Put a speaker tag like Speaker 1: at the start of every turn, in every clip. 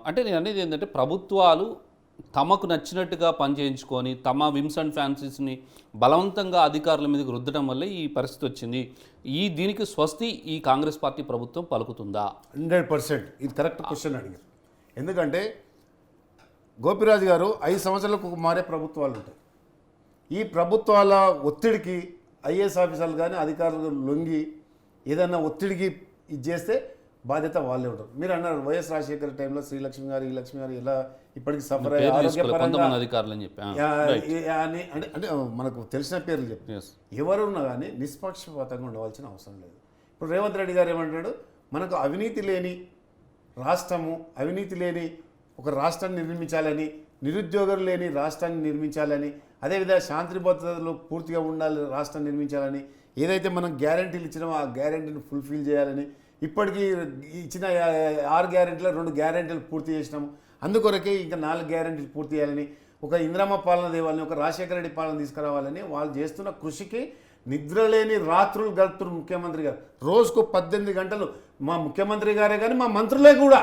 Speaker 1: అంటే నేను అనేది ఏంటంటే ప్రభుత్వాలు తమకు నచ్చినట్టుగా పనిచేయించుకొని తమ విమ్స్ అండ్ ఫ్యాన్సీస్ని బలవంతంగా అధికారుల మీదకి రుద్దడం వల్లే ఈ పరిస్థితి వచ్చింది. దీనికి స్వస్తి ఈ కాంగ్రెస్ పార్టీ ప్రభుత్వం పలుకుతుందా?
Speaker 2: 100% ఇది కరెక్ట్ క్వశ్చన్ అడిగారు. ఎందుకంటే గోపిరాజు గారు 5 సంవత్సరాలకు మారే ప్రభుత్వాలు ఉంటాయి. ఈ ప్రభుత్వాల ఒత్తిడికి ఐఏఎస్ ఆఫీసర్లు కానీ అధికారులు లొంగి ఏదన్నా ఒత్తిడికి ఇది చేస్తే బాధ్యత వాళ్ళే ఉంటారు. మీరు అన్నారు వైఎస్ రాజశేఖర్ టైంలో శ్రీలక్ష్మి గారు ఈ లక్ష్మి గారు ఇలా ఇప్పటికి సఫర్ అయ్యి ఆరోగ్యపరంగా అంటే మనకు తెలిసిన పేర్లు చెప్పి ఎవరున్నా కానీ నిష్పక్షపాతంగా ఉండవలసిన అవసరం లేదు. ఇప్పుడు రేవంత్ రెడ్డి గారు ఏమంటాడు, మనకు అవినీతి లేని రాష్ట్రము, అవినీతి లేని ఒక రాష్ట్రాన్ని నిర్మించాలని, నిరుద్యోగులు లేని రాష్ట్రాన్ని నిర్మించాలని, అదేవిధంగా శాంతి భద్రతలు పూర్తిగా ఉండాలి రాష్ట్రం నిర్మించాలని, ఏదైతే మనం గ్యారంటీలు ఇచ్చినామో ఆ గ్యారంటీని ఫుల్ఫిల్ చేయాలని, ఇప్పటికీ ఇచ్చిన 6 గ్యారెంటీలు 2 గ్యారెంటీలు పూర్తి చేసినాము, అందుకొరకే ఇంకా 4 గ్యారెంటీలు పూర్తి చేయాలని, ఒక ఇందిరమ్మ పాలన తేవాలని, ఒక రాజశేఖర రెడ్డి పాలన తీసుకురావాలని వాళ్ళు చేస్తున్న కృషికి నిద్రలేని రాత్రులు గడుపుతున్న ముఖ్యమంత్రి గారు. రోజుకు 18 గంటలు మా ముఖ్యమంత్రి గారే కానీ మా మంత్రులే కూడా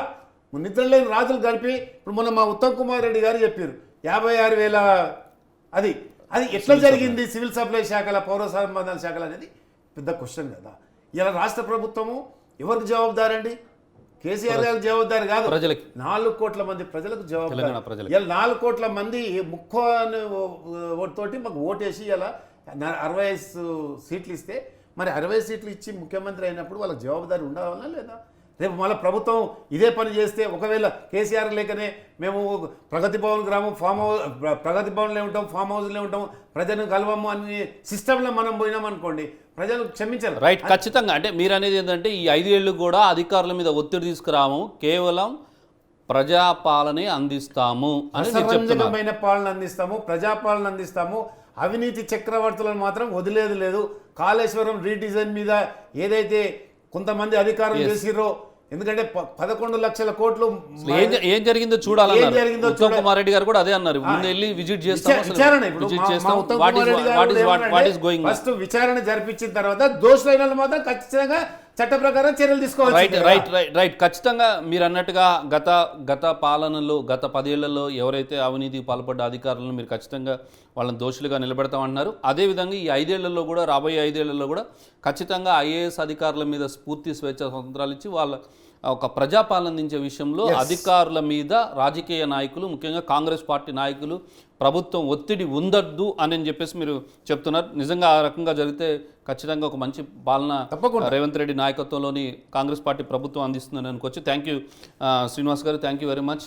Speaker 2: నిద్రలేని రాత్రులు గడిపి, ఇప్పుడు మొన్న మా ఉత్తమ్ కుమార్ రెడ్డి గారు చెప్పారు 56,000 అది ఎట్లా జరిగింది సివిల్ సప్లై శాఖల పౌర సంబంధాల శాఖలు అనేది పెద్ద క్వశ్చన్ కదా. ఇలా రాష్ట్ర ప్రభుత్వము ఎవరికి జవాబుదారండి? కేసీఆర్ గారికి జవాబుదారు కాదు, 4 కోట్ల మంది ప్రజలకు జవాబుదారు. ఇలా 4 కోట్ల మంది తోటి మాకు ఓటేసి ఇలా 65 సీట్లు ఇస్తే, మరి 60 సీట్లు ఇచ్చి ముఖ్యమంత్రి అయినప్పుడు వాళ్ళకి జవాబుదారి ఉండాలన్నా లేదా? రేపు మళ్ళీ ప్రభుత్వం ఇదే పని చేస్తే, ఒకవేళ కేసీఆర్ లేకనే మేము ప్రగతి భవన్ గ్రామం ఫామ్ హౌస్, ప్రగతి భవన్లో ఉంటాం, ఫామ్ హౌస్లో ఉంటాం, ప్రజలను కలవము అనే సిస్టంలో మనం పోయినామనుకోండి, ప్రజలు క్షమించారు.
Speaker 1: రైట్, ఖచ్చితంగా. అంటే మీరు అనేది ఏంటంటే ఈ 5 ఏళ్ళు కూడా అధికారుల మీద ఒత్తిడి తీసుకురాము, కేవలం ప్రజాపాలనే అందిస్తాము అని
Speaker 2: సర్వజనమైన పాలన అందిస్తాము, ప్రజాపాలన అందిస్తాము, అవినీతి చక్రవర్తులను మాత్రం వదిలేదు లేదు. కాళేశ్వరం రీడిజైన్ మీద ఏదైతే కొంతమంది అధికారులు చేసిరో, ఎందుకంటే 11 లక్షల కోట్లు
Speaker 1: ఏం జరిగిందో చూడాలన్నారు. ఉత్తమ్ కుమార్ రెడ్డి గారు కూడా అదే అన్నారు, ముందు వెళ్ళి విజిట్ చేస్తాం,
Speaker 2: ఫస్ట్ విచారణ జరిపించిన తర్వాత దోషులైన మాత్రం ఖచ్చితంగా చట్ట ప్రకారం చర్యలు తీసుకోవాలి.
Speaker 1: రైట్ ఖచ్చితంగా మీరు అన్నట్టుగా గత పాలనలో గత 10 ఏళ్లలో ఎవరైతే అవినీతికి పాల్పడ్డ అధికారులను మీరు ఖచ్చితంగా వాళ్ళని దోషులుగా నిలబెడతామన్నారు. అదేవిధంగా ఈ 5 ఏళ్లలో కూడా, రాబోయే 5 ఏళ్లలో కూడా ఖచ్చితంగా ఐఏఎస్ అధికారుల మీద పూర్తి స్వేచ్ఛ స్వతంత్రాలు ఇచ్చి వాళ్ళ ఒక ప్రజాపాలన అందించే విషయంలో అధికారుల మీద రాజకీయ నాయకులు, ముఖ్యంగా కాంగ్రెస్ పార్టీ నాయకులు, ప్రభుత్వం ఒత్తిడి ఉండద్దు అని చెప్పేసి మీరు చెప్తున్నారు. నిజంగా ఆ రకంగా జరిగితే ఖచ్చితంగా ఒక మంచి పాలన రేవంత్ రెడ్డి నాయకత్వంలోని కాంగ్రెస్ పార్టీ ప్రభుత్వం అందిస్తుందని అనుకోవచ్చు. థ్యాంక్ యూ శ్రీనివాస్ గారు, థ్యాంక్ యూ వెరీ మచ్.